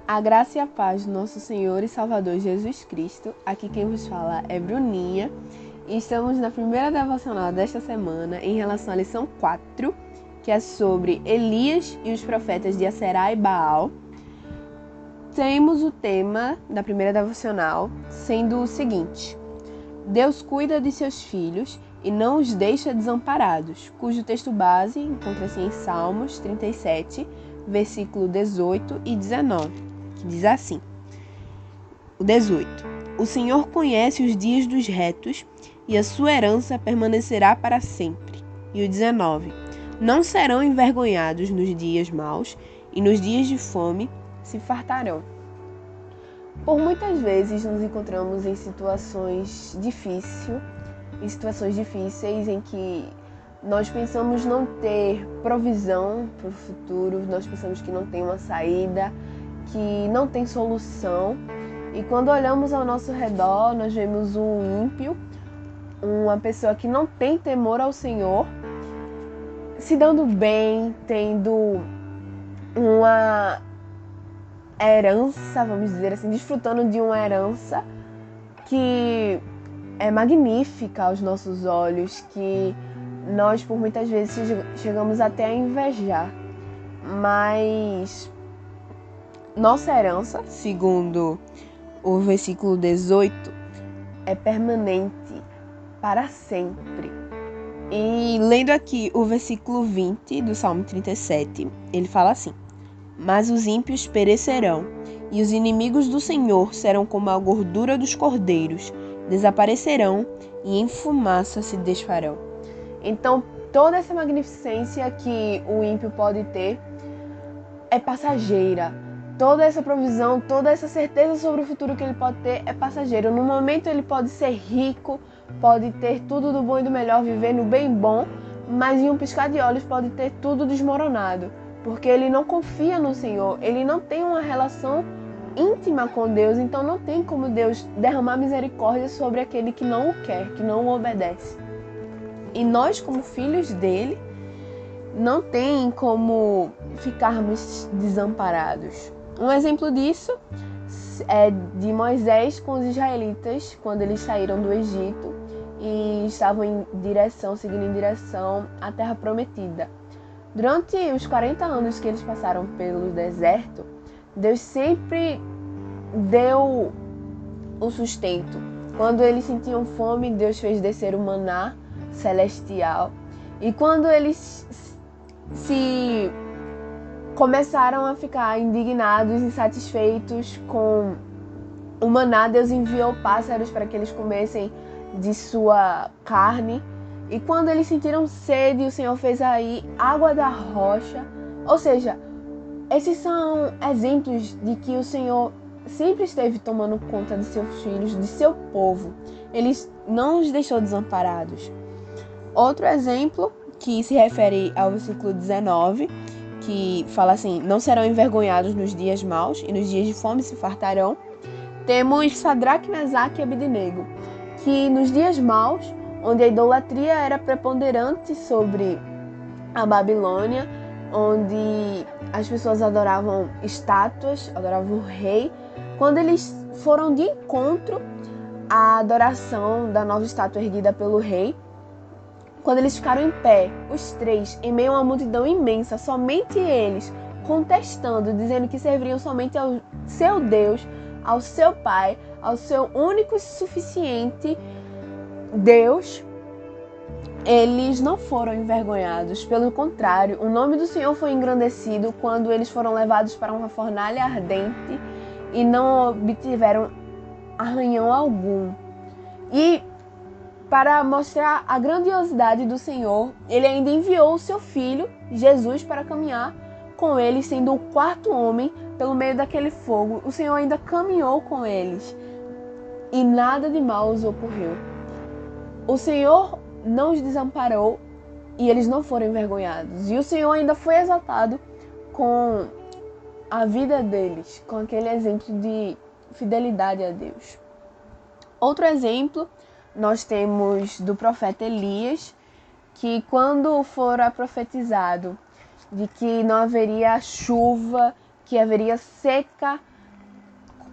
A graça e a paz do nosso Senhor e Salvador Jesus Cristo. Aqui quem vos fala é Bruninha. E estamos na primeira devocional desta semana em relação à lição 4, que é sobre Elias e os profetas de Aserá e Baal. Temos o tema da primeira devocional sendo o seguinte: Deus cuida de seus filhos e não os deixa desamparados, cujo texto base encontra-se em Salmos 37, versículo 18 e 19, que diz assim: o 18. O Senhor conhece os dias dos retos e a sua herança permanecerá para sempre. E o 19. Não serão envergonhados nos dias maus e nos dias de fome se fartarão. Por muitas vezes nos encontramos em situações difíceis em que nós pensamos não ter provisão para o futuro, nós pensamos que não tem uma saída, que não tem solução. E quando olhamos ao nosso redor, nós vemos um ímpio, uma pessoa que não tem temor ao Senhor, se dando bem, tendo uma herança, vamos dizer assim, desfrutando de uma herança que é magnífica aos nossos olhos, que nós por muitas vezes chegamos até a invejar. Mas nossa herança, segundo o versículo 18, é permanente para sempre. E lendo aqui o versículo 20 do Salmo 37, ele fala assim: Mas os ímpios perecerão, e os inimigos do Senhor serão como a gordura dos cordeiros, desaparecerão e em fumaça se desfarão. Então, toda essa magnificência que o ímpio pode ter é passageira. Toda essa provisão, toda essa certeza sobre o futuro que ele pode ter é passageiro. No momento ele pode ser rico, pode ter tudo do bom e do melhor, viver no bem bom, mas em um piscar de olhos pode ter tudo desmoronado, porque ele não confia no Senhor, ele não tem uma relação íntima com Deus, então não tem como Deus derramar misericórdia sobre aquele que não o quer, que não o obedece. E nós, como filhos dele, não tem como ficarmos desamparados. Um exemplo disso é de Moisés com os israelitas, quando eles saíram do Egito e estavam seguindo em direção à Terra Prometida. Durante os 40 anos que eles passaram pelo deserto, Deus sempre deu o sustento. Quando eles sentiam fome, Deus fez descer o maná celestial. E quando eles se começaram a ficar indignados, insatisfeitos com o maná, Deus enviou pássaros para que eles comessem de sua carne. E quando eles sentiram sede, o Senhor fez aí água da rocha. Ou seja, esses são exemplos de que o Senhor sempre esteve tomando conta de seus filhos, de seu povo. Ele não os deixou desamparados. Outro exemplo que se refere ao versículo 19, que fala assim: não serão envergonhados nos dias maus e nos dias de fome se fartarão. Temos Sadraque, Mesaque e Abednego, que nos dias maus, onde a idolatria era preponderante sobre a Babilônia, onde as pessoas adoravam estátuas, adoravam o rei, quando eles foram de encontro à adoração da nova estátua erguida pelo rei, quando eles ficaram em pé, os três, em meio a uma multidão imensa, somente eles, contestando, dizendo que serviriam somente ao seu Deus, ao seu Pai, ao seu único e suficiente Deus, eles não foram envergonhados. Pelo contrário, o nome do Senhor foi engrandecido quando eles foram levados para uma fornalha ardente e não obtiveram arranhão algum. E para mostrar a grandiosidade do Senhor, ele ainda enviou o seu filho, Jesus, para caminhar com eles, sendo o quarto homem pelo meio daquele fogo. O Senhor ainda caminhou com eles e nada de mal os ocorreu. O Senhor não os desamparou e eles não foram envergonhados. E o Senhor ainda foi exaltado com a vida deles, com aquele exemplo de fidelidade a Deus. Outro exemplo nós temos do profeta Elias, que quando fora profetizado de que não haveria chuva, que haveria seca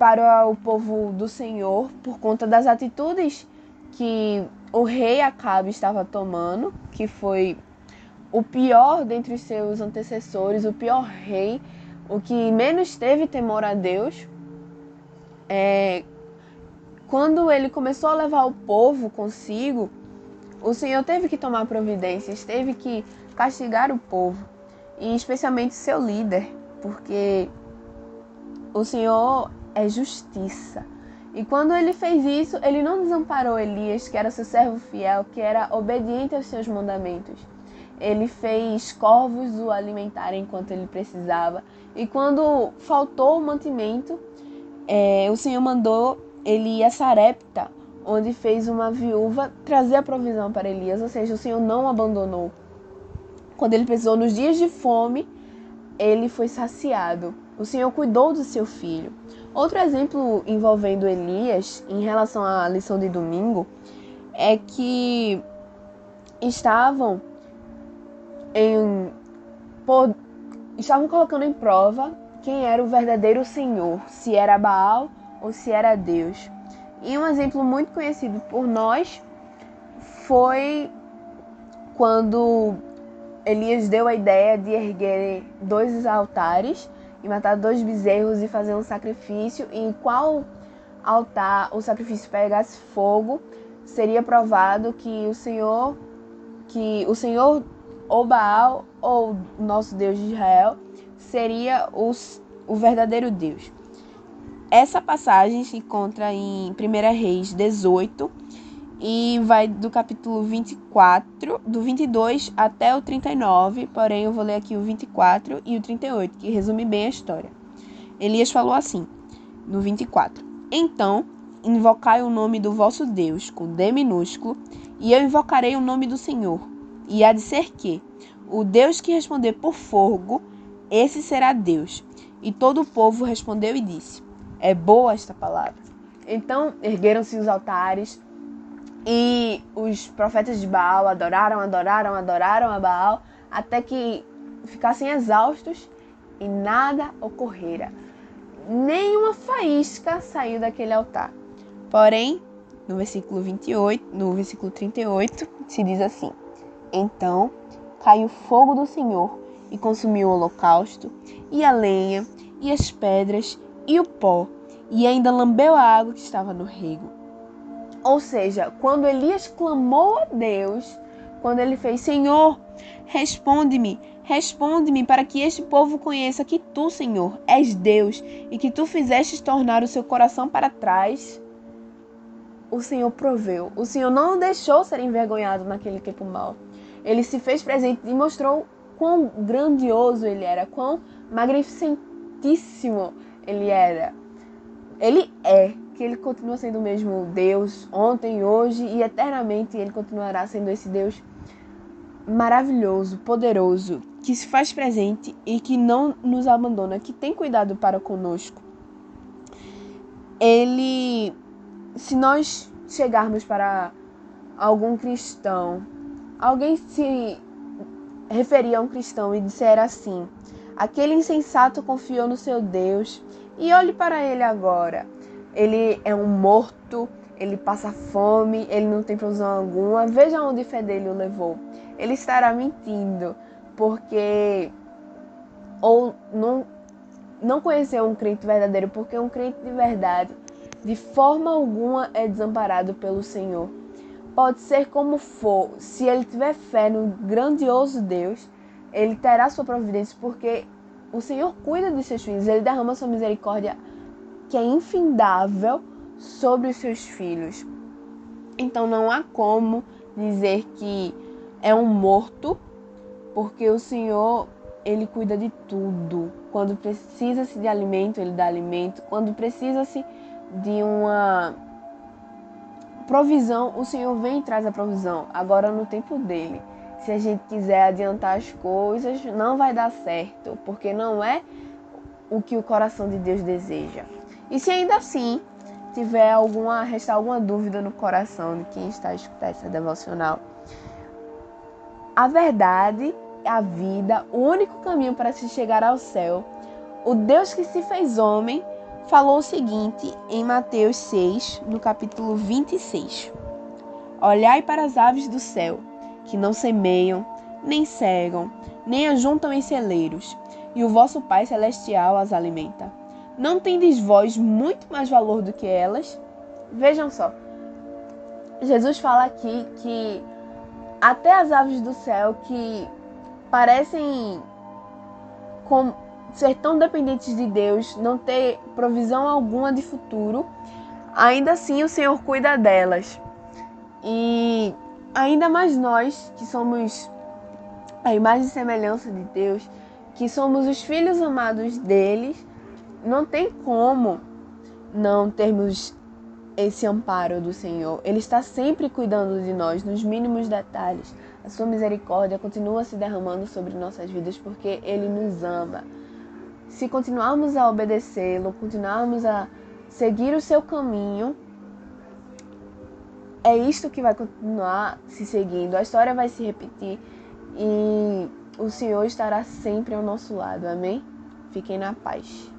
para o povo do Senhor por conta das atitudes que o rei Acabe estava tomando, que foi o pior dentre os seus antecessores, o pior rei, o que menos teve temor a Deus. Quando ele começou a levar o povo consigo, o Senhor teve que tomar providências, teve que castigar o povo, e especialmente seu líder, porque o Senhor é justiça. E quando ele fez isso, ele não desamparou Elias, que era seu servo fiel, que era obediente aos seus mandamentos. Ele fez corvos o alimentarem enquanto ele precisava. E quando faltou o mantimento, o Senhor mandou ele ir a Sarepta, onde fez uma viúva trazer a provisão para Elias. Ou seja, o Senhor não o abandonou. Quando ele precisou nos dias de fome, ele foi saciado. O Senhor cuidou do seu filho. Outro exemplo envolvendo Elias, em relação à lição de domingo, é que estavam colocando em prova quem era o verdadeiro Senhor, se era Baal ou se era Deus. E um exemplo muito conhecido por nós foi quando Elias deu a ideia de erguer 2 altares e matar 2 bezerros e fazer um sacrifício, e em qual altar o sacrifício pegasse fogo, seria provado que o Senhor ou Baal ou nosso Deus de Israel seria o verdadeiro Deus. Essa passagem se encontra em 1 Reis 18 e vai do capítulo 24, do 22 até o 39, porém eu vou ler aqui o 24 e o 38, que resume bem a história. Elias falou assim, no 24: Então, invocai o nome do vosso Deus, com D minúsculo, e eu invocarei o nome do Senhor. E há de ser que o Deus que responder por fogo, esse será Deus. E todo o povo respondeu e disse: É boa esta palavra. Então, ergueram-se os altares, e os profetas de Baal adoraram a Baal, até que ficassem exaustos e nada ocorrera. Nenhuma faísca saiu daquele altar. Porém, no versículo 38, se diz assim: Então caiu o fogo do Senhor e consumiu o holocausto, e a lenha, e as pedras, e o pó, e ainda lambeu a água que estava no rego. Ou seja, quando Elias clamou a Deus, quando ele fez: Senhor, responde-me para que este povo conheça que tu, Senhor, és Deus e que tu fizestes tornar o seu coração para trás, o Senhor proveu. O Senhor não o deixou ser envergonhado naquele tempo mau. Ele se fez presente e mostrou quão grandioso ele era, quão magnificentíssimo ele era. Ele é, que ele continua sendo o mesmo Deus, ontem, hoje e eternamente. Ele continuará sendo esse Deus maravilhoso, poderoso, que se faz presente e que não nos abandona, que tem cuidado para conosco. Ele, se nós chegarmos para algum cristão, alguém se referir a um cristão e disser assim: aquele insensato confiou no seu Deus, e olhe para ele agora. Ele é um morto, ele passa fome, ele não tem provisão alguma. Veja onde a fé dele o levou. Ele estará mentindo, porque ou não conheceu um crente verdadeiro, porque um crente de verdade, de forma alguma, é desamparado pelo Senhor. Pode ser como for, se ele tiver fé no grandioso Deus, ele terá sua providência, porque o Senhor cuida de seus filhos, ele derrama sua misericórdia, que é infindável, sobre os seus filhos. Então não há como dizer que é um morto, porque o Senhor, ele cuida de tudo. Quando precisa-se de alimento, ele dá alimento. Quando precisa-se de uma provisão, o Senhor vem e traz a provisão, agora no tempo dele. Se a gente quiser adiantar as coisas, não vai dar certo, porque não é o que o coração de Deus deseja. E se ainda assim restar alguma dúvida no coração de quem está a escutar essa devocional, a verdade, a vida, o único caminho para se chegar ao céu, o Deus que se fez homem, falou o seguinte em Mateus 6, no capítulo 26. Olhai para as aves do céu, que não semeiam, nem cegam, nem ajuntam em celeiros, e o vosso Pai Celestial as alimenta. Não tendes vós muito mais valor do que elas? Vejam só, Jesus fala aqui que até as aves do céu, que parecem ser tão dependentes de Deus, não ter provisão alguma de futuro, ainda assim o Senhor cuida delas. E ainda mais nós, que somos a imagem e semelhança de Deus, que somos os filhos amados deles, não tem como não termos esse amparo do Senhor. Ele está sempre cuidando de nós, nos mínimos detalhes. A sua misericórdia continua se derramando sobre nossas vidas porque Ele nos ama. Se continuarmos a obedecê-lo, continuarmos a seguir o seu caminho, é isto que vai continuar se seguindo. A história vai se repetir e o Senhor estará sempre ao nosso lado. Amém? Fiquem na paz.